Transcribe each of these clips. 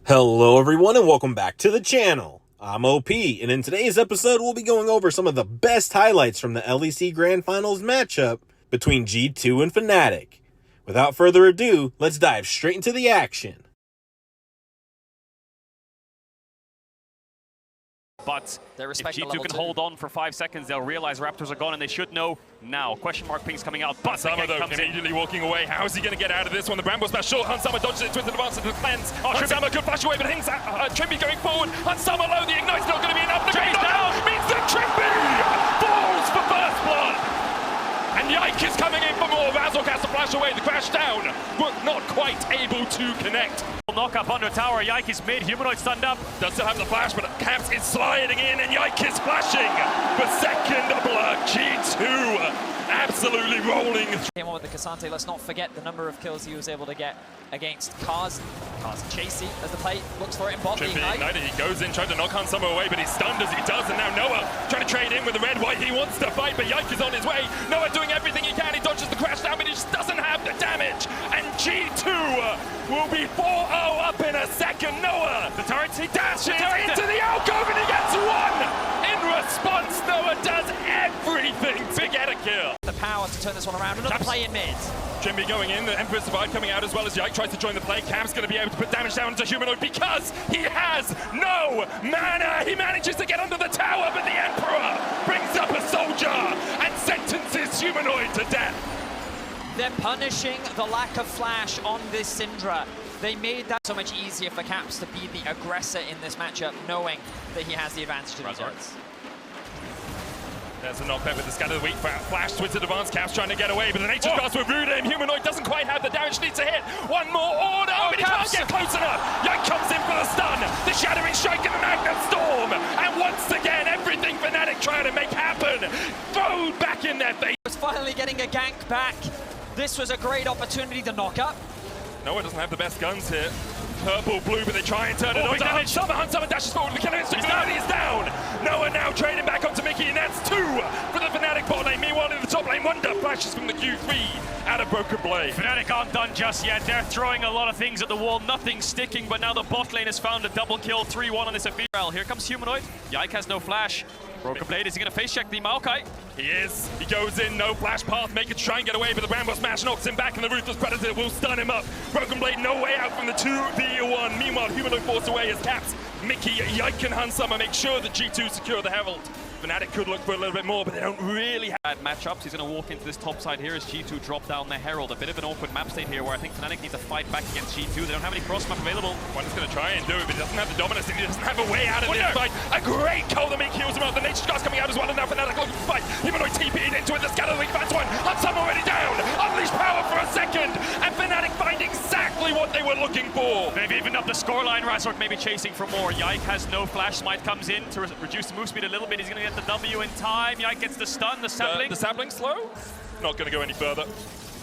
Hello everyone and welcome back to the channel. I'm OP, and in today's episode we'll be going over some of the best highlights from the LEC Grand Finals matchup between G2 and Fnatic. Without further ado, let's dive straight into the action. But if G2 can hold on for 5 seconds, they'll realize Raptors are gone, and they should know now. Question mark ping's coming out, but Summer though immediately walking away. How is he going to get out of this one? The Bramble smash short. Summer dodges it, twisted advance into the cleanse. Summer could flash away, but Hings, Trimby going forward. Summer low, the ignite's not going to be enough. The Trimby's down means that Trimby falls for first blood. And Yike is coming in for more. Razzle has to flash away. The crash down, but not quite able to connect. Knock up under tower. Yike is mid. Humanoid stunned up. Does still have the flash, but Caps is sliding in, and Yike is flashing for second blood. G2 absolutely rolling. Came on with the Cassante. Let's not forget the number of kills he was able to get against Kaz and Chasey as the play looks for it in bot. Trimby ignited. He goes in, trying to knock on Summer away, but he's stunned as he does. And now Noah trying to trade in with the red white. He wants to fight, but Yike is on his way. Noah doing everything he can. He dodges the crash down, but he just doesn't have the damage. And G2 will be 4-0 up in a second. Noah, the turret, he dashes into the alcove and he gets one. In response, Noah does everything to get a kill. The power to turn this one around. Another play in mid. Trimby going in, the Emperor's Divide coming out as well as Yike tries to join the play. Cam's going to be able to put damage down into Humanoid because he has no mana. He manages to get under the tower, but the Emperor brings up a soldier and sentences Humanoid to death. They're punishing the lack of flash on this Syndra. They made that so much easier for Caps to be the aggressor in this matchup, knowing that he has the advantage to these turrets. There's a knockback with the scatter of the weak flash, twisted advance. Caps trying to get away, but the Nature's Grasp will rude him. Humanoid doesn't quite have the damage, needs to hit one more order, but he can't get close enough. Yike comes in for the stun, the Shattering Strike and the Magnet Storm, and once again, everything Fnatic trying to make happen, thrown back in their face. Was finally getting a gank back. This was a great opportunity to knock up. Noah doesn't have the best guns here. Purple, blue, but they try and turn it on. Summer dashes forward with the killer instinct. He's down. Noah now trading back onto Mickey, and that's 2 for the Fnatic bot lane. Meanwhile, in the top lane, Wonder flashes from the Q3 out of Broken Blade. Fnatic aren't done just yet. They're throwing a lot of things at the wall. Nothing sticking, but now the bot lane has found a double kill. 3-1 on this ephemeral. Here comes Humanoid. Yike has no flash. Broken Blade, is he going to face check the Maokai? He is. He goes in, no flash path, make it try and get away, but the Bramble Smash knocks him back, and the Ruthless Predator will stun him up. Broken Blade, no way out from the 2v1. Meanwhile, Humanoid forced away as Caps, Mickey, Yike, and Summer make sure that G2 secure the Herald. Fnatic could look for a little bit more, but they don't really have bad matchups. He's going to walk into this top side here as G2 drop down the Herald. A bit of an awkward map state here where I think Fnatic needs to fight back against G2. They don't have any cross map available. One's going to try and do it, but he doesn't have the dominance, and he doesn't have a way out of this fight. A great call to make heals him out. The Nature's Grasp coming out as well, and now Fnatic looking to fight. Humanoid TP'd into it, the scatter weak finds one. Summer already down. Unleash power for a second, and Fnatic find exactly what they were looking for. They've evened up the scoreline. Razork maybe chasing for more. Yike has no flash. Smite comes in to reduce the move speed a little bit. He's going to get the W in time. Yike gets the stun, the sapling. The sapling slow. Not going to go any further.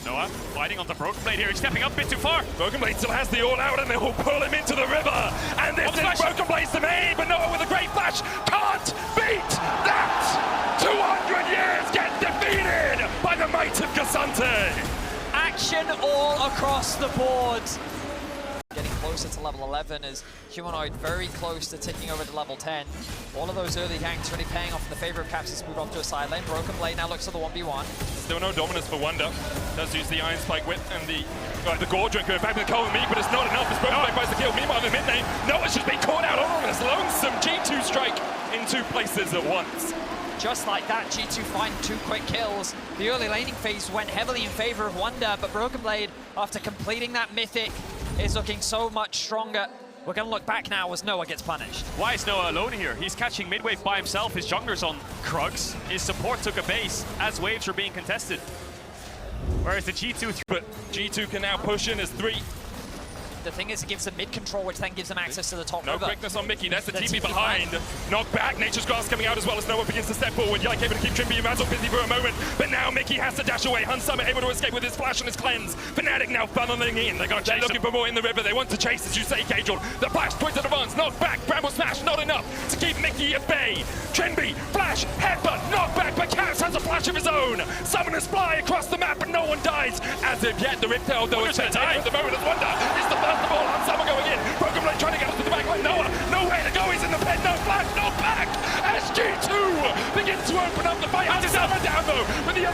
Noah fighting on the Broken Blade here. He's stepping up a bit too far. Broken Blade still has the all out, and they will pull him into the river. And this is Broken Blade's domain, but Noah with a great flash can't beat that. 200 years get defeated by the might of Cassante. Action all across the board. Getting closer to level 11 is Humanoid very close to ticking over to level 10. All of those early ganks really paying off in the favor of Caps. Has moved off to a side lane. Broken Blade now looks at the 1v1. Still no dominance for Wonder. Does use the Iron Spike whip and the Gordon going back with the cold meat, but it's not enough. It's Broken Blade buys the kill. Meanwhile, in the mid lane, Noah's just been caught out on this lonesome G2 strike in 2 places at once. Just like that, G2 find 2 quick kills. The early laning phase went heavily in favor of Wonder, but Broken Blade, after completing that mythic, is looking so much stronger. We're going to look back now as Noah gets punished. Why is Noah alone here? He's catching mid-wave by himself. His jungler's on Krugs. His support took a base as waves were being contested. Whereas the G2... But G2 can now push in as 3. The thing is, it gives them mid-control, which then gives them access to the top No river. quickness on Mickey, that's the TP behind. Knock back, Nature's Grasp coming out as well as Noah begins to step forward. Yike able to keep Trimby and Razzle busy for a moment, but now Mickey has to dash away. Summer able to escape with his flash and his cleanse. Fnatic now funneling in. They're looking for more in the river. They want to chase, as you say, Cagel. The flash, twisted advance, knock back, Bramble Smash, not enough to keep Mickey at bay. Trimby, flash, headbutt, knock back, but Caps has a flash of his own. Summoners fly across the map, but no one dies. As of yet, the Riptail, though, it's at the moment as Wonder is the first of all. Summer going in. Broken Blade trying to get us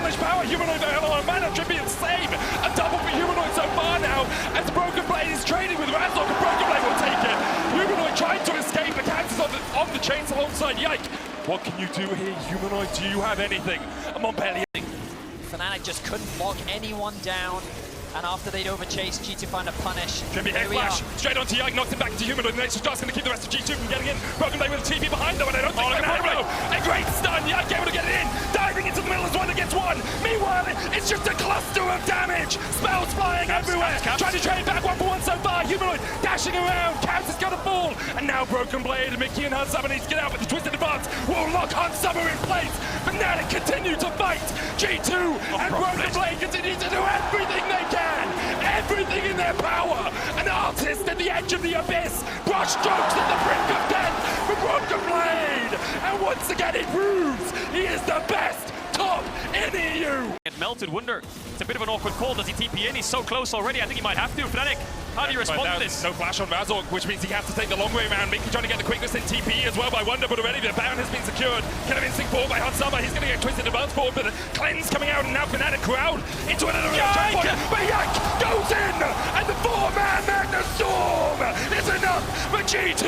unleash power. Humanoid there on mana. Trimby and save. A double for Humanoid so far now. As Broken Blade is trading with Razork, and Broken Blade will take it. Humanoid trying to escape. The Caps is on the chains alongside Yike. What can you do here, Humanoid? Do you have anything? Montpellier. Fnatic just couldn't lock anyone down. And after they'd overchased, G2 found a punish. Trimby head flash, straight onto Yike, knocks him back to Humanoid. Nature's just going to keep the rest of G2 from getting in. Broken Blade with a TP behind them, and I don't think a great stun. Yike able to get it in, diving into the middle as one against one. Meanwhile, it's just a cluster of damage. Spells flying everywhere. Trying to trade back 1-for-1 so far. Humanoid dashing around. Caps is going to fall. And now Broken Blade, Mickey and Hunt Summer need to get out, but the twisted advance will lock Hunt Summer in place. Fnatic continue to fight. G2 and Broken Blade continue to do everything they can. Everything in their power. An artist at the edge of the abyss. Brush strokes at the brink of death for Broken Blade. And once again it proves he is the best top in EU. It melted Wunder. It's a bit of an awkward call. Does he TP in? He's so close already. I think he might have to. Fnatic, how do you respond to this? No flash on Razork, which means he has to take the long way around. Mickey trying to get the quickness in TP as well by Wunder, but already the Baron has been secured. Killer Instinct forward by Hunt Summer. He's going to get twisted advance forward, but the cleanse coming out, and now Fnatic crowd into another checkpoint. But Yike goes in, and the four-man Magna Storm is enough for G2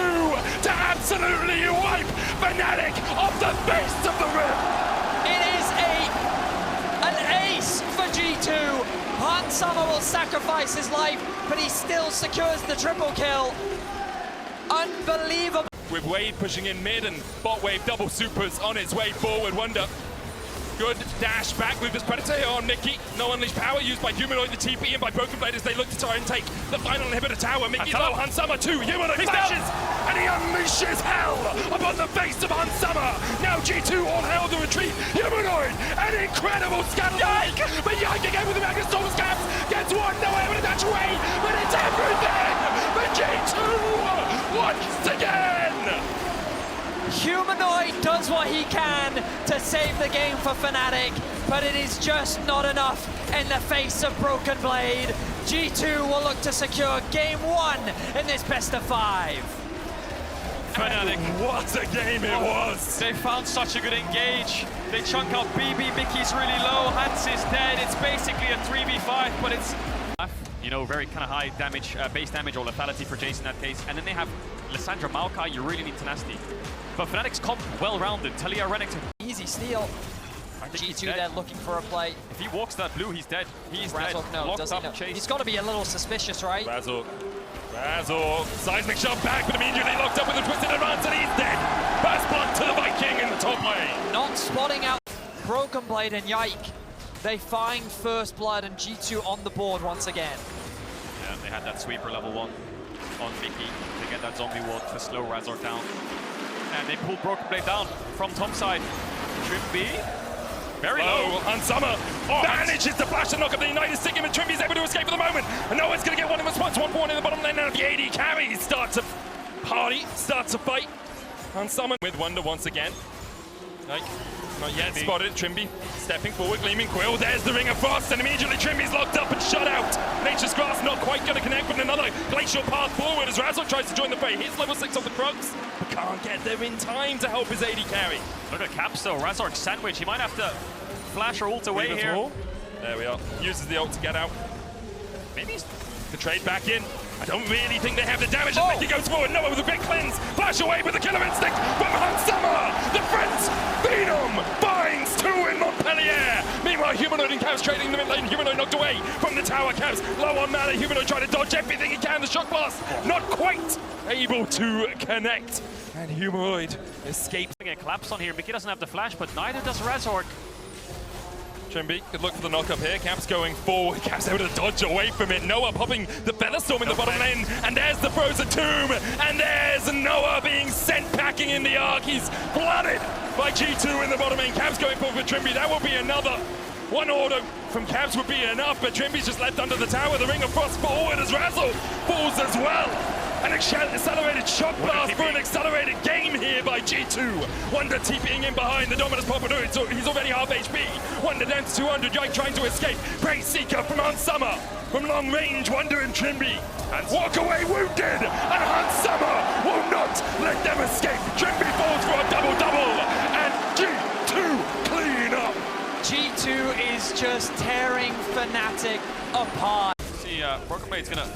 to absolutely wipe Fnatic off the face of the rim. It is an ace for G2. Hunt Summer will sacrifice his life, but he still secures the triple kill. Unbelievable. With Wade pushing in mid and bot wave double supers on its way forward. Wunder. Good dash back with this Predator here on Mickey. No unleashed power used by Humanoid, the TP, and by Broken Blade as they look to try and take the final inhibitor tower. Mickey's low, Hunt Summer 2, Humanoid flashes, and he unleashes hell upon the face of Hunt Summer. Now G2 all hail the retreat. Humanoid, an incredible scuttle. Yike! But Yike again with the Magna Storm's caps. Gets one, no able to dash away, but it's everything for G2 once again. Humanoid does what he can to save the game for Fnatic, but it is just not enough in the face of Broken Blade. G2 will look to secure game 1 in this best of 5. Fnatic. What a game it was! They found such a good engage. They chunk out BB, Mickey's really low, Hans is dead. It's basically a 3v5, but it's, you know, very kind of high damage, base damage or lethality for Jace in that case. And then they have Lissandra Maokai, you really need tenacity. But Fnatic's comp well-rounded. Talia Renekton. Easy steal. G2 there looking for a play. If he walks that blue, he's dead. He's dead. No, does he know? He's got to be a little suspicious, right? Razork, seismic shot back, but immediately locked up with a twisted advance, and he's dead. First blood to the Viking in the top lane. Not spotting out Broken Blade and Yike. They find first blood and G2 on the board once again. Yeah, they had that sweeper level 1 on Mickey to get that zombie ward to slow Razork down. And they pulled Broken Blade down from Tom's side. Trimby, very low. Hunt Summer manages to flash and knock up the United Sigma, and Trimby's able to escape for the moment. And no one's going to get one in response. 1-for-1 in the bottom lane now. The AD carries start to party, start to fight. Hunt Summer with Wunder once again. Like, not yet spotted. Trimby stepping forward, Gleaming Quill. There's the Ring of Frost, and immediately Trimby's locked up and shut out. Nature's Grasp not quite going to connect with another glacial path forward as Razork tries to join the fray. He's level 6 of the Krugs, but can't get there in time to help his AD carry. Look at Caps though, Razork sandwich. He might have to flash or ult away here. There we are. Uses the ult to get out. Maybe the trade back in. I don't really think they have the damage as Mickey goes forward. Noah with a big cleanse. Flash away with the Killer Instinct from Hunt Summer. The Prince Phenom finds 2 in Montpellier. Meanwhile, Humanoid and Caps trading in the mid lane. Humanoid knocked away from the tower. Caps low on mana. Humanoid trying to dodge everything he can. The shock blast not quite able to connect. And Humanoid escapes. A collapse on here. Mickey doesn't have the flash, but neither does Razork. Trimby, good look for the knock-up here. Caps going forward. Caps able to dodge away from it. Noah popping the Featherstorm in the bottom lane. And there's the Frozen Tomb. And there's Noah being sent packing in the Ark. He's flooded by G2 in the bottom lane. Caps going forward for Trimby. That will be another. One order from Caps would be enough, but Trimby's just left under the tower. The Ring of Frost forward as Razzle falls as well. An accelerated shock blast for an accelerated game here by G2. Wunder TPing in behind the Dominus Pompadour. He's already half HP. Wunder down to 200. Yike trying to escape. Praise Seeker from Hunt Summer. From long range, Wunder and Trimby. And walk away wounded. And Hunt Summer will not let them escape. Trimby falls for a double-double. And G2 clean up. G2 is just tearing Fnatic apart. See, Broken Blade's gonna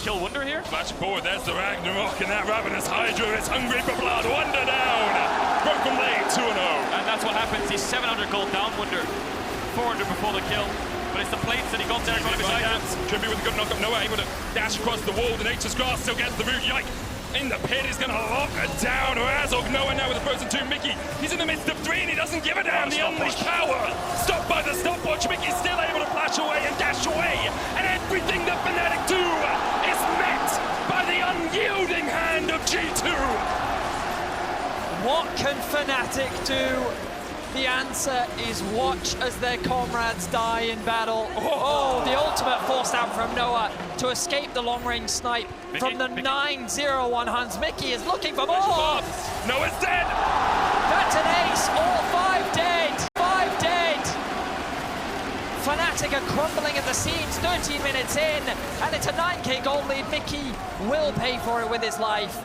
kill Wunder here. Flash forward, there's the Ragnarok, and that Ravenous Hydra is hungry for blood. Wunder down! Broken Blade 2-0. And that's what happens. He's 700 gold down, Wunder. 400 before the kill. But it's the plates that he got there. Trippy with a good knock-up. Noah able to dash across the wall. The Nature's Grass still gets the root. Yike! In the pit, he's going to lock it down. Razork, Noah now with the Frozen 2. Mickey, he's in the midst of 3 and he doesn't give a damn. The unleashed power. Stopped by the stopwatch. Mickey's still able to flash away and dash away. And everything that Fnatic do is met by the unyielding hand of G2. What can Fnatic do? The answer is watch as their comrades die in battle. Oh, the ultimate forced out from Noah to escape the long-range snipe from the 9-0-1 Huns. Mickey is looking for more. Noah's dead. That's an ace. All 5 dead. 5 dead. Fnatic are crumbling at the seams 13 minutes in, and it's a 9k gold lead. Mickey will pay for it with his life,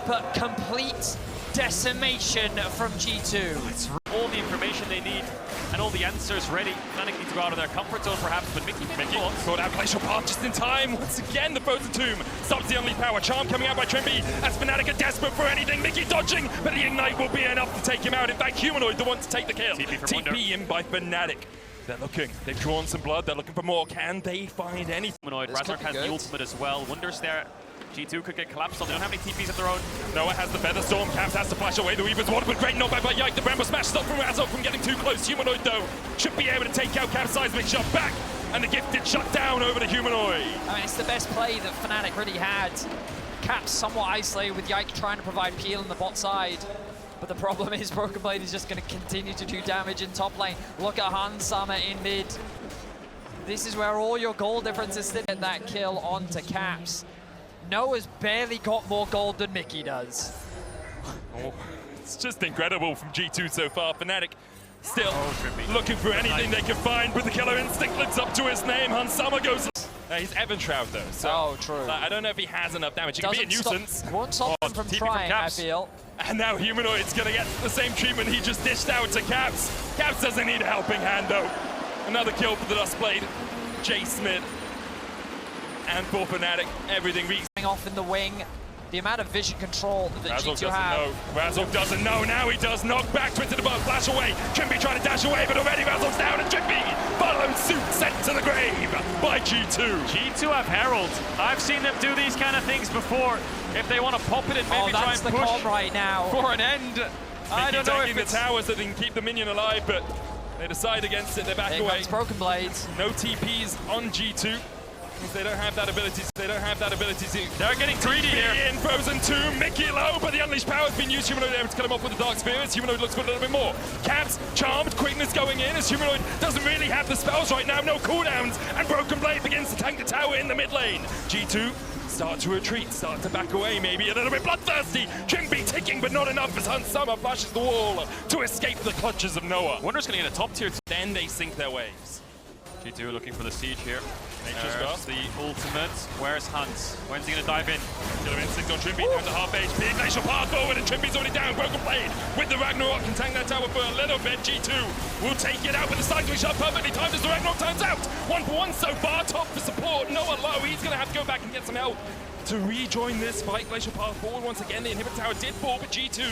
but complete decimation from G2. All the information they need and all the answers ready. Fnatic need to go out of their comfort zone perhaps, but Mickey caught out Glacial Path just in time. Once again, the Frozen Tomb stops the unleashed power. Charm coming out by Trimpy as Fnatic are desperate for anything. Mickey dodging, but the Ignite will be enough to take him out. In fact, Humanoid the one to take the kill. TP in by Fnatic. They're looking. They've drawn some blood. They're looking for more. Can they find anything? Humanoid. Razork has the ultimate as well. Wunder's there. G2 could get collapsed on. They don't have any TPs of their own. Noah has the Feather Storm. Caps has to flash away the Weaver's Water, but great knockback by Yike. The Bramble Smash stopped from Razork from getting too close. Humanoid, though, should be able to take out Caps' seismic shot back, and the Gifted shut down over the Humanoid. I mean, it's the best play that Fnatic really had. Caps somewhat isolated with Yike trying to provide peel on the bot side. But the problem is Broken Blade is just going to continue to do damage in top lane. Look at Hans Summer in mid. This is where all your goal differences sit at that kill onto Caps. Noah's barely got more gold than Mickey does. Oh, it's just incredible from G2 so far. Fnatic still looking for anything they can find, but the Killer Instinct lives up to his name. Hans Summer goes... he's Evan Shroud though, so true. I don't know if he has enough damage. He can be a nuisance. Won't stop him from trying, I feel. And now Humanoid's gonna get the same treatment he just dished out to Caps. Caps doesn't need a helping hand though. Another kill for the Dustblade. Jay Smith. And for Fnatic, everything off in the wing. The amount of vision control that G2 have. Razork doesn't know. Now he does. Knock back. Twisted above. Flash away. Trimpy trying to dash away, but already Razork's down. And Trimpy follows suit. Sent to the grave by G2. G2 have Herald. I've seen them do these kind of things before. If they want to pop it and maybe try and push right now for an end. I don't know if the tower so they can keep the minion alive, but they decide against it. They're back away. Comes Broken Blades. No TPs on G2. They don't have that ability. They don't have that ability to. They're getting greedy here. In Frozen 2, Mickey low, but the Unleashed Power has been used. Humanoid able to kill him off with the Dark Spirits. Humanoid looks for a little bit more. Caps, Charmed, Quickness going in as Humanoid doesn't really have the spells right now. No cooldowns, and Broken Blade begins to tank the tower in the mid lane. G2 start to retreat, start to back away, maybe a little bit bloodthirsty. Trimpy ticking, but not enough as Hans Summer flashes the wall to escape the clutches of Noah. Wunder's going to get a top tier. Then they sink their waves. G2 looking for the siege here. Nature's Grass. The ultimate. Where's Hans? When's he going to dive in? Killer Instinct on Trimpy down to half HP. Glacial Path forward and Trimpy's already down. Broken Blade with the Ragnarok can tank that tower for a little bit. G2 will take it out with the cycling shot perfectly timed as the Ragnarok turns out. 1-for-1 so far. Top for support. Noah low. He's going to have to go back and get some help to rejoin this fight. Glacial Path forward once again. The inhibitor tower did fall, but G2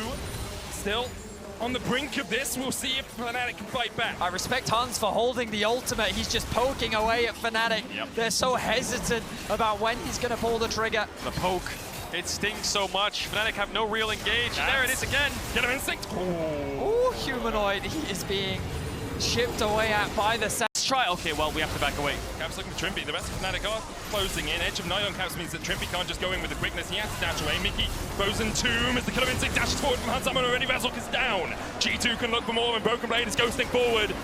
still on the brink of this. We'll see if Fnatic can fight back. I respect Hans for holding the ultimate. He's just poking away at Fnatic. They're so hesitant about when he's going to pull the trigger. The poke. It stings so much. Fnatic have no real engage. There it is again. Killer Instinct. Ooh, Humanoid. He is being chipped away at by the set. Let's try. Okay, well, we have to back away. Caps looking for Trimpy. The rest of Fnatic are closing in. Edge of Night on Caps means that Trimpy can't just go in with the quickness. He has to dash away. Mickey, Frozen Tomb as the Killer Instinct dashes forward from Hans Summer. Already Razork is down. G2 can look for more, and Broken Blade is ghosting forward.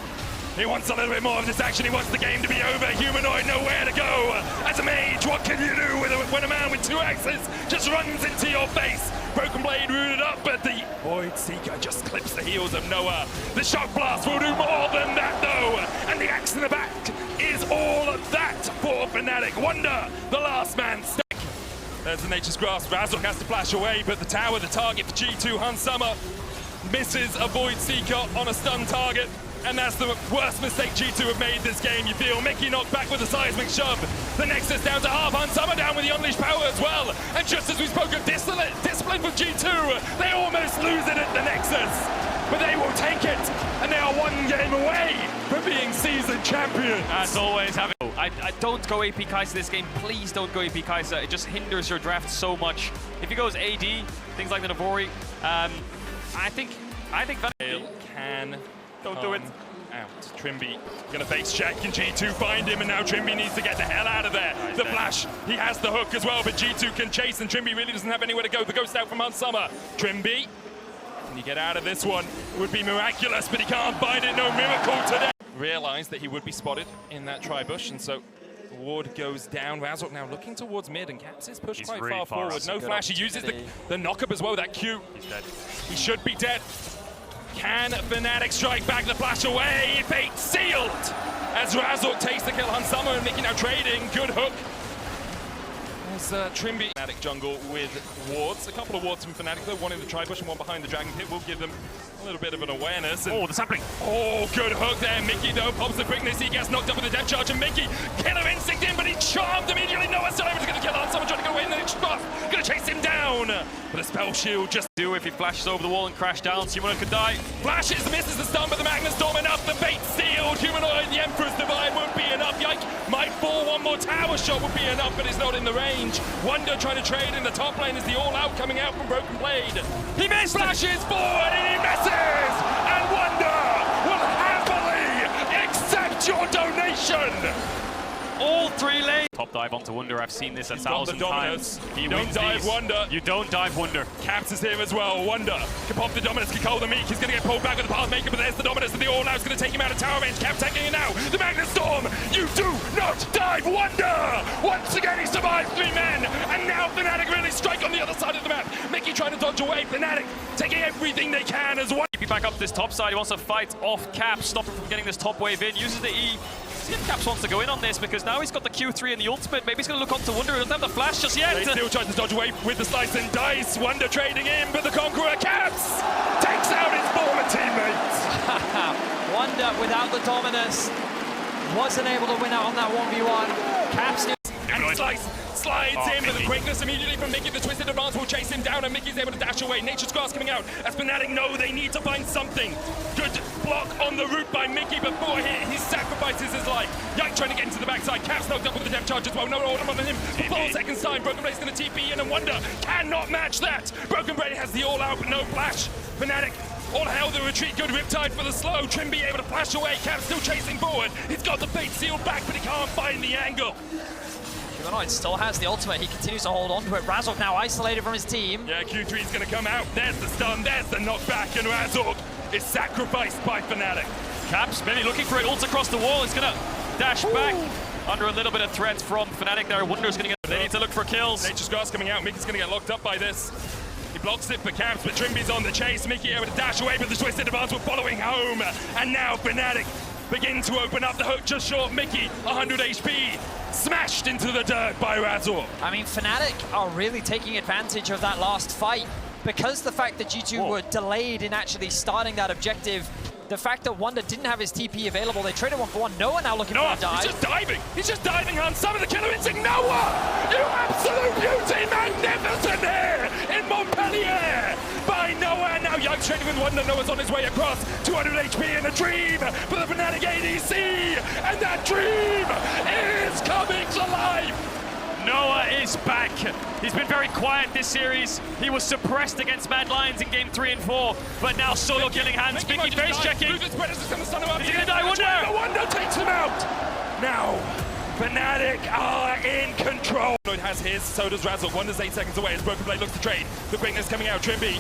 He wants a little bit more of this action. He wants the game to be over. Humanoid nowhere to go. As a mage, what can you do when a man with 2 axes just runs into your face? Broken Blade rooted up, but the Void Seeker just clips the heels of Noah. The Shock Blast will do more than that, though. And the axe in the back is all of that for Fnatic. Wunder, the last man stuck. There's the Nature's Grasp. Razork has to flash away, but the tower, the target for G2, Hans Summer, misses a Void Seeker on a stun target. And that's the worst mistake G2 have made this game, you feel. Mickey knocked back with a seismic shove. The Nexus down to half. Summer down with the unleashed power as well. And just as we spoke of discipline with G2, they almost lose it at the Nexus. But they will take it, and they are one game away from being season champions. As always, I don't go AP Kai'Sa this game. Please don't go AP Kai'Sa. It just hinders your draft so much. If he goes AD, things like the Navori, I think can don't do it. Out. Trimby gonna face check. Can G2 find him? And now Trimby needs to get the hell out of there. The flash, he has the hook as well, but G2 can chase, and Trimby really doesn't have anywhere to go. The ghost out from Summer. Trimby, can you get out of this one? It would be miraculous, but he can't find it. No miracle today. Realized that he would be spotted in that tri-bush, and so the ward goes down. Razork now looking towards mid, and Caps is pushed quite really far forward. No flash. He uses the knock-up as well, that Q. He's dead. He should be dead. Can Fnatic strike back the flash away? Fate sealed! As Razork takes the kill on Summer, and Mickey now trading. Good hook. As Trimby. Fnatic jungle with wards. A couple of wards from Fnatic, though. One in the tri-bush and one behind the Dragon Pit will give them a little bit of an awareness. And the sampling. Oh, good hook there. Mickey, though, pops the quickness. He gets knocked up with the depth charge, and Mickey, killer instinct in, but he charmed immediately. Noah still able to get the kill on Summer, trying to get away, and then it's gonna chase him down. But a spell shield just If he flashes over the wall and crash down, Humanoid could die. flashes, misses the stun, but the Magnus Storm enough. The bait sealed. Humanoid, the Emperor's Divide won't be enough. Yike might fall. One more tower shot would be enough, but it's not in the range. Wonder trying to trade in the top lane as the all-out coming out from Broken Blade. He missed. Flashes forward and he misses. And Wonder will happily accept your donation. All 3 lanes. Top dive onto Wonder. I've seen this 1,000 times. You don't dive Wonder. You don't dive Wonder. Caps is here as well. Wonder can pop the Dominus, can call the Meek. He's going to get pulled back with the Pathmaker, but there's the Dominus, and the All-Out's going to take him out of tower range. Cap taking it now. The Magnus Storm. You do not dive Wonder. Once again, he survived 3 men, and now Fnatic really strike on the other side of the map. Mickey trying to dodge away. Fnatic taking everything they can as well. Keep back up this top side. He wants to fight off Caps, stop him from getting this top wave in. Uses the E. See if Caps wants to go in on this, because now he's got the Q3 and the ultimate. Maybe he's going to look on to Wonder. He doesn't have the flash just yet. They still tries to dodge away with the slice and dice. Wonder trading in, but the Conqueror Caps takes out his former teammates. Wonder without the Dominus wasn't able to win out on that 1v1. Caps And slides in, but the quickness immediately from Mickey. The twisted advance will chase him down, and Mickey's able to dash away. Nature's Grass coming out as Fnatic know they need to find something. Good block on the route by Mickey before he sacrifices his life. Yike trying to get into the backside. Caps knocked up with the depth charge as well. No order on him. For 4 seconds time, Broken Blade's going to TP in, and Wonder cannot match that. Broken Blade has the all-out, but no flash. Fnatic all hell the retreat. Good Riptide for the slow. Trimby able to flash away. Caps still chasing forward. He's got the bait sealed back, but he can't find the angle. Humanoid still has the ultimate. He continues to hold on to it. Razork now isolated from his team. Yeah, Q3's going to come out. There's the stun. There's the knockback. And Razork is sacrificed by Fnatic. Caps maybe looking for it. Ult across the wall. He's going to dash back under a little bit of threat from Fnatic there. Wonder's going to get... They need to look for kills. Nature's Grass coming out. Mickey's going to get locked up by this. He blocks it for Caps, but Trimby's on the chase. Mickey able to dash away, but the twisted advance were following home. And now Fnatic begin to open up the hook just short. Mickey, 100 HP. Smashed into the dirt by Razork. I mean, Fnatic are really taking advantage of that last fight because the fact that G2 were delayed in actually starting that objective. The fact that Wonder didn't have his TP available, they traded 1-for-1. Noah now looking for a dive. He's just diving. He's just diving on some of the killer instinct. Noah! You absolute beauty! Magnificent here in Montpellier by Noah. Now Yike's trading with Wonder. Noah's on his way across. 200 HP in a dream for the Fnatic ADC. And that dream is coming to life. Noah is back. He's been very quiet this series. He was suppressed against Mad Lions in game 3 and 4, but now solo killing hands. Mickey face checking. He's going to die. Wonder! Wonder takes him out. Now, Fnatic are in control. Lloyd has his, so does Razork. Wonder's 8 seconds away as Broken Blade looks to trade. The quickness coming out. Trimby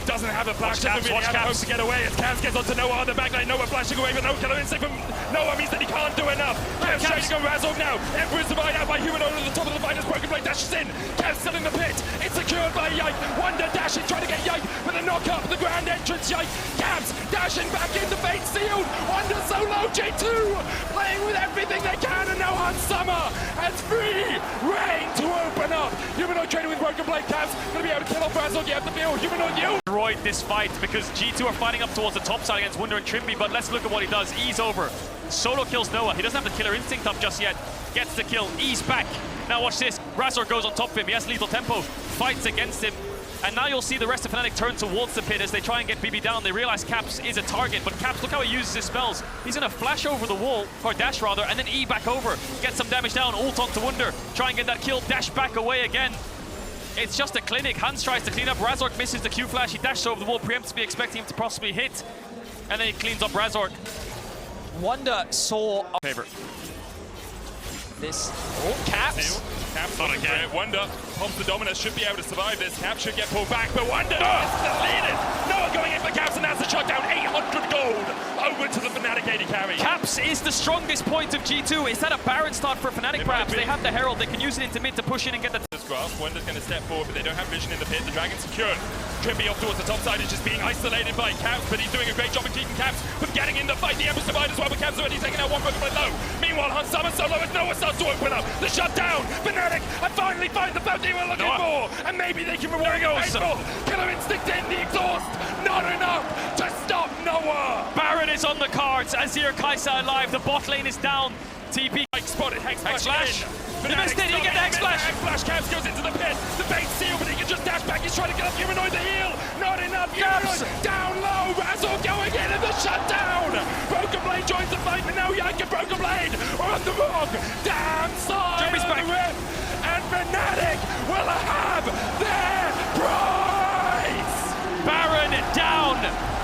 doesn't have a flash. Doesn't really have a hope to get away as Caps gets onto Noah on the back line. Noah flashing away, but no killer instinct from Noah means that he can't do enough. Caps trading on Razork now. Emperor's Divide out by Humanoid at the top of the fight as Broken Blade dashes in. Caps still in the pit. It's secured by Yike. Wonder dashing, trying to get Yike with a knock up. The Grand Edge entrance. Yike Caps dashing back into bait sealed. Wonder solo G2 playing with everything they can, and now Summer has free reign to open up. Humanoid trading with Broken Blade. Caps gonna be able to kill off Razor. You have to feel Humanoid you. Destroyed this fight because G2 are fighting up towards the top side against Wunder and Trimpy, but let's look at what he does. Ease over. Solo kills Noah. He doesn't have the killer instinct up just yet. Gets the kill. Ease back. Now watch this. Razor goes on top of him. He has lethal tempo. Fights against him. And now you'll see the rest of Fnatic turn towards the pit as they try and get BB down. They realize Caps is a target, but Caps, look how he uses his spells. He's gonna flash over the wall, or dash rather, and then E back over. Get some damage down, ult onto Wunder. Try and get that kill, dash back away again. It's just a clinic. Hans tries to clean up. Razork misses the Q flash. He dashes over the wall, preemptively expecting him to possibly hit. And then he cleans up Razork. Wunder saw Favorite. this. Oh, Caps. Caps on again. Wunder pumps the dominance, should be able to survive this. Caps should get pulled back, but Wunder is deleted. Noah going in for Caps, and that's the shutdown. 800 gold over to the Fnatic AD carry. Caps is the strongest point of G2. Is that a Baron start for Fnatic perhaps? They have the Herald. They can use it into mid to push in and get the grasp. Wunder's going to step forward, but they don't have vision in the pit. The Dragon's secured. Trimpy off towards the top side is just being isolated by Caps, but he's doing a great job of keeping Caps from getting in the fight. The Emperor's Divide as well, but Caps already taking out one Pokemon low. Meanwhile, Summer solo as Noah starts to open up. The shutdown. Fnatic and finally find the fountain they were looking for, and maybe they can reward faithful. Killer instinct in the exhaust. Not enough to stop Noah. Baron is on the cards. Azir Kaisa alive. The bot lane is down. TP Spotted. Hex Flash. He missed it. He get the Hex Flash. Flash Caps goes into the pit. The bait's sealed, but he can just dash back. He's trying to get up Humanoid the heal. Not enough. Humanoid down low. Razor going in and the shutdown. Broken Blade joins the fight, but now Yike and Broken Blade are on the wrong damn side of the rip. And Fnatic will have their prize. Baron down.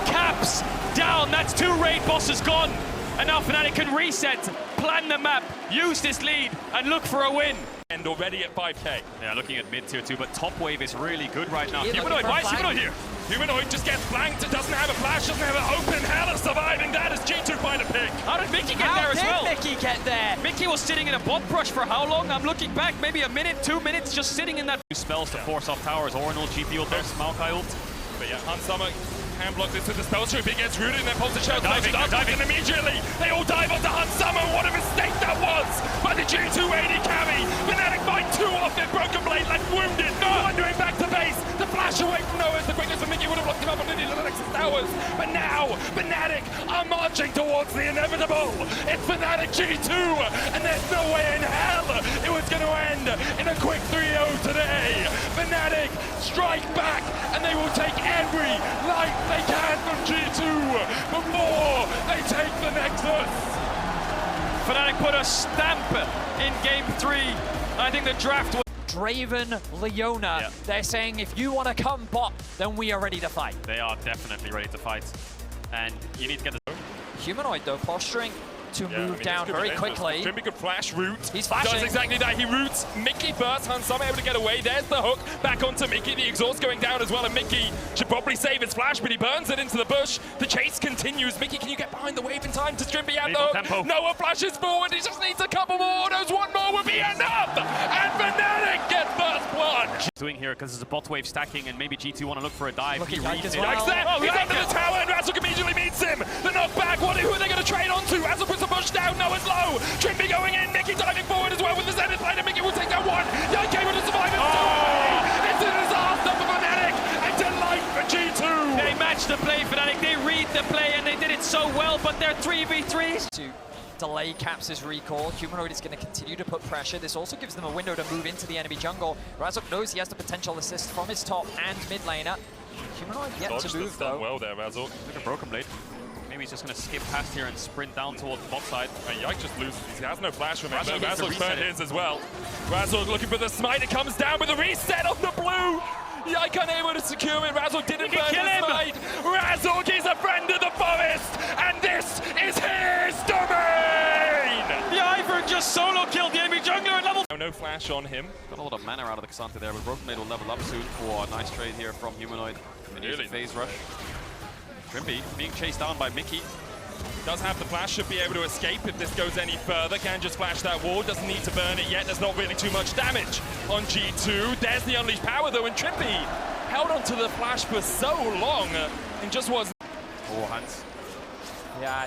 Caps down. That's 2 raid bosses gone. And now Fnatic can reset, plan the map, use this lead, and look for a win. And already at 5k. Yeah, looking at mid tier 2, but top wave is really good right now. Humanoid, why is Humanoid here? Humanoid just gets flanked, it doesn't have a flash, doesn't have an open. Hella surviving that as G2 find a pick. How did Mickey get there as well? How did Mickey get there? Mickey was sitting in a bot brush for how long? I'm looking back, maybe a minute, 2 minutes, just sitting in that. Spells to force off towers. Ornal, GP ult there, Maokai ult. But yeah, Summer hand block this with the spell strip. He gets rooted and then pulls the shell. Diving, and immediately they all dive onto Summer. What a mistake that was by the G2 AD carry. Fnatic fight 2 off their Broken Blade left wounded. Wandering back to base. The flash away from Noah. The quickness of Mickey would have locked him up on the Nexus towers. But now Fnatic are marching towards the inevitable. It's Fnatic G2, and there's no way in hell it was going to end in a quick 3-0 today. Fnatic strike back, and they will take every life they can from G2 before they take the Nexus. Fnatic put a stamp in game 3. I think the draft was Draven, Leona, yeah. They're saying if you want to come bot, then we are ready to fight. They are definitely ready to fight. And you need to get the Humanoid though, posturing to move down very quickly. Trimpy could flash root. He's flashing. Does exactly that. He roots Mickey first. Summer able to get away. There's the hook. Back onto Mickey. The exhaust going down as well. And Mickey should probably save his flash, but he burns it into the bush. The chase continues. Mickey, can you get behind the wave in time to Trimpy out the hook? Tempo. Noah flashes forward. He just needs a couple more autos. One more would be enough. And Fnatic get first blood. doing here because there's a bot wave stacking and maybe G2 want to look for a dive. Look at He Yike reads as it. well. Yike's there. He's under the tower and Razork immediately meets him. The knockback. Who are they going to trade onto? Razork puts the push down. Noah's low. Trimpy going in. Mickey diving forward as well with the Zenith Blade, and Mickey will take that one. Yike able to survive it. It's a disaster for Fnatic. A delight for G2. They match the play, Fnatic. They read the play and they did it so well, but they're 3v3s. To delay Caps' recall, Humanoid is going to continue to put pressure. This also gives them a window to move into the enemy jungle. Razork knows he has the potential assist from his top and mid laner. Humanoid yet to move though. Well there, Razork. Look at Broken Blade. Maybe he's just going to skip past here and sprint down towards the bot side. And Yike just loses. He has no flash from it. Razork needs to Razork reset burned it. his as well. Razork looking for the smite. It comes down with a reset on the blue. Yike unable to secure it. Razork didn't burn the smite. Razork is a friend of the forest. And this is his domain. The Ivern just solo killed the enemy jungler at level. No flash on him. Got a lot of mana out of the Cassandra there, but Broken Blade will level up soon for a nice trade here from Humanoid. And use a phase rush. Trimpy being chased down by Mickey. Does have the flash, should be able to escape if this goes any further. Can just flash that wall, doesn't need to burn it yet. There's not really too much damage on G2. There's the unleashed power though, and Trimpy held onto the flash for so long and just wasn't. Oh, Hans. Yeah.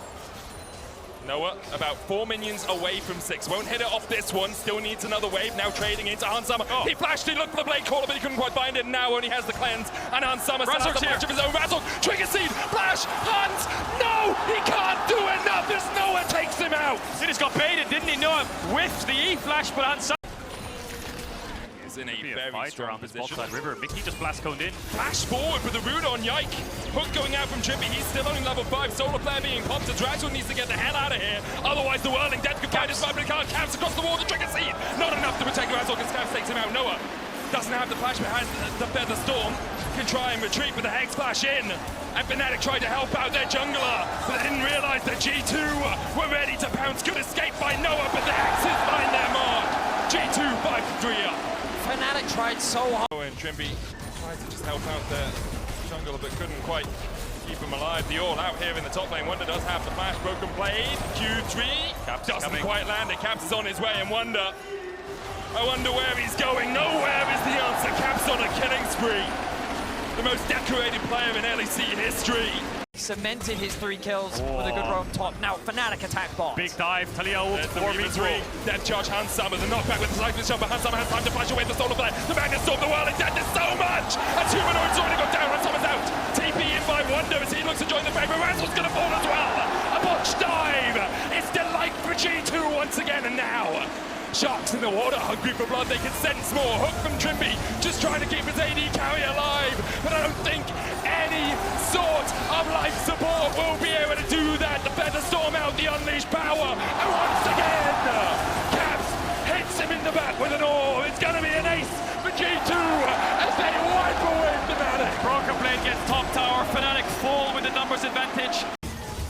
Noah, about 4 minions away from 6. Won't hit it off this one. Still needs another wave. Now trading into Hans Summer. Oh. He flashed, he looked for the blade caller, but he couldn't quite find it. Now only has the cleanse. And Hans Summer still has the flash of his own. Razork, trigger seed, flash, Hans! No! He can't do enough as Noah takes him out! He just got baited, didn't he? Noah whiffed the E flash, but Hans Summer Is in a very strong position. River. Mickey just blast coned in. Flash forward with the root on Yike. Hook going out from Trippy. He's still only level 5. Solar Flare being popped. Draxel needs to get the hell out of here. Otherwise, the Whirling Death could find his 5 minute card. Caps across the wall to trigger seed. Not enough to protect Razork as Caps takes him out. Noah doesn't have the flash, but has the Feather Storm. Can try and retreat with the Hex Flash in. And Fnatic tried to help out their jungler, but they didn't realize that G2 were ready to pounce. Good escape by Noah, but the Hexes find their mark. G2 5-3 up. Fnatic tried so hard. And Trimby tried to just help out their jungler, but couldn't quite keep him alive. The all out here in the top lane. Wonder does have the flash. Broken blade. Q3 Caps doesn't quite land it. Caps is on his way, and Wonder. I wonder where he's going. Nowhere is the answer. Caps on a killing spree. The most decorated player in LEC history. Cemented his 3 kills with a good roam top. Now Fnatic attack bot. Big dive, Talia ult, 4v3. Death charge, Hans Summer, the knockback with the cyclist jumper. Hans Summer has time to flash away the Solar Flare. The Magnet Storm, the Whirling Death is so much! And Humanoid's already got down, Hans Summer's out. TP in by Wonder as he looks to join the fight, but Razzle's gonna fall as well. A botch dive! It's delight for G2 once again, and now Sharks in the water, hungry for blood, they can sense more. Hook from Trimby, just trying to keep his AD carry alive. But I don't think any sort of life support will be able to do that. The Feather Storm out, the unleashed power. And once again, Caps hits him in the back with an ore. It's going to be an ace for G2 as they wipe away Fnatic. Broken Blade gets top tower, Fnatic full with the numbers advantage.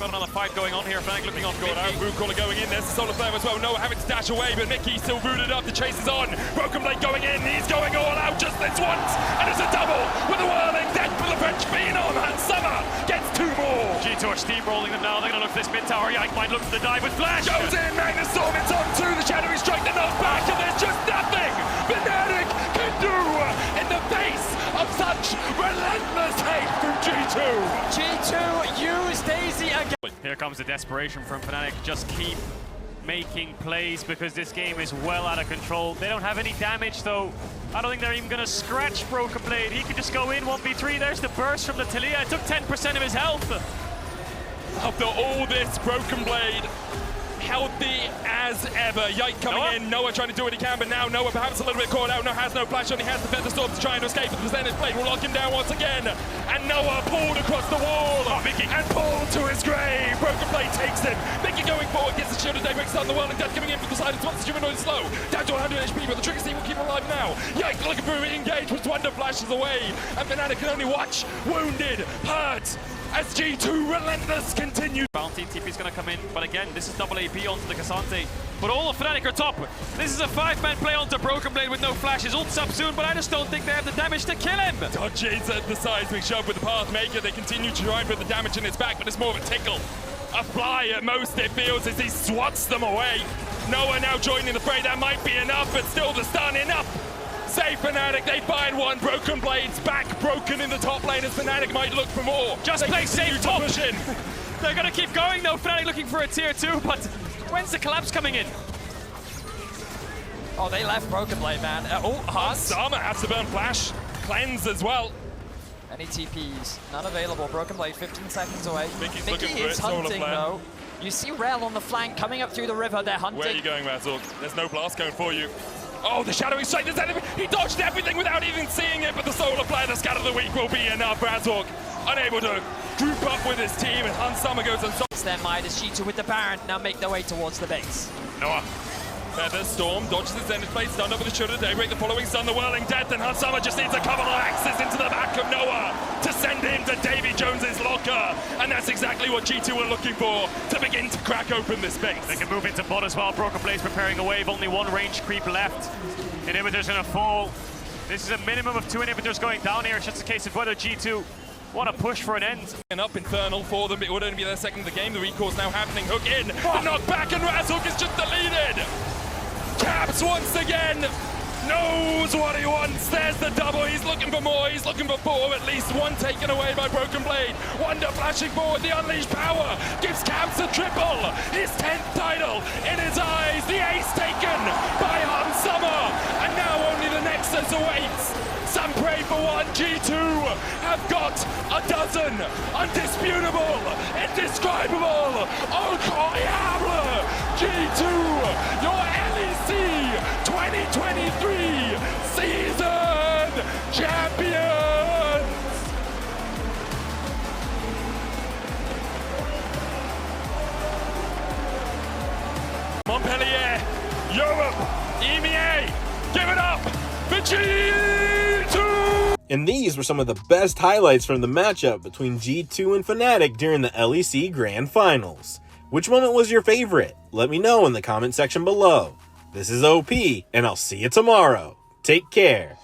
Got another fight going on here, Fnatic looking on Got out, Root Caller going in, there's the Solar Flare as well. Noah having to dash away, but Mickey still rooted up, the chase is on. Broken Blade going in, he's going all out just this once, and it's a double with a Whirling Death for the French Phenom, and Summer gets 2 more. G2 are steamrolling them now, they're going to look for this mid tower. Yike might look for the dive with flash. Goes in, Magnus Storm, it's on 2, the Shadowy Strike, the knockback, and there's just nothing Fnatic can do in the face of such relentless hate from G2. G2 use Daisy again. Here comes the desperation from Fnatic. Just keep making plays because this game is well out of control. They don't have any damage though. I don't think they're even going to scratch Broken Blade. He could just go in 1v3. There's the burst from the Talia. It took 10% of his health. After all this, Broken Blade healthy as ever. Yike coming in, Noah trying to do what he can, but now Noah perhaps a little bit caught out. Noah has no flash, only has the Feather Storm to try and escape, but the Zenith Blade will lock him down once again. And Noah pulled across the wall, and pulled to his grave. Broken Blade takes him. Mickey going forward, gets the shield of Daybreak on the Whirling Death coming in from the side. It's once the Humanoid is slow, down to 100 HP, but the Trigger Seed will keep him alive now. Yike looking for re-engage, but Wonder flashes away, and Fnatic can only watch, wounded, hurt, as G2 relentless continue. Bounty TP's gonna come in, but again, this is double AP onto the Cassante. But all of Fnatic are top. This is a 5-man play onto Broken Blade with no flashes. Ult's up soon, but I just don't think they have the damage to kill him. Dodges at the seismic shove with the Pathmaker. They continue to try and put the damage in his back, but it's more of a tickle. A fly at most, it feels, as he swats them away. Noah now joining the fray. That might be enough, but still the stun enough. Save Fnatic, they find one. Broken Blade's back broken in the top lane as Fnatic might look for more. Just play safe top. They're going to keep going though. Fnatic looking for a tier 2, but when's the collapse coming in? Oh, they left Broken Blade, man. Hans Summer has to burn flash. Cleanse as well. Any TPs? None available. Broken Blade 15 seconds away. Mickey's Mickey looking for is it. Solar hunting Flare. though. You see Rel on the flank coming up through the river. They're hunting. Where are you going, Razork? There's no blast going for you. Oh, the Shadowy Strike, he dodged everything without even seeing it, but the Solar Flare, the Scatter of the Week will be enough. Razork unable to group up with his team, and Hans Summer goes on top. It's their Midas. G2 with the Baron now make their way towards the base. Noah. Feather Storm dodges the Zenith Blade, stunned over the shoulder of Daybreak, the following stun, the Whirling Death, and Hans Summer just needs a couple of axes into the back of Noah to send him to Davy Jones's locker. And that's exactly what G2 are looking for to begin to crack open this base. They can move into bot as well. Broken Blade's preparing a wave, only 1 range creep left. Inhibitor's gonna fall. This is a minimum of 2 inhibitors going down here. It's just a case of whether G2 want to push for an end. And up Infernal for them, it would only be their second of the game. The recall's now happening. Hook in, the knockback, and Razork is just deleted. Caps once again knows what he wants. There's the double. He's looking for more. He's looking for 4. At least 1 taken away by Broken Blade. Wonder flashing forward. The unleashed power gives Caps a triple. His 10th title in his eyes. The ace taken by Summer. And now only the Nexus awaits. Some pray for one. G2 have got a dozen. Undisputable. Indescribable. Incroyable. G2, your LEC 2023 season champions. Montpellier, Europe, EMEA, give it up for G2! And these were some of the best highlights from the matchup between G2 and Fnatic during the LEC Grand Finals. Which moment was your favorite? Let me know in the comment section below. This is OP, and I'll see you tomorrow. Take care.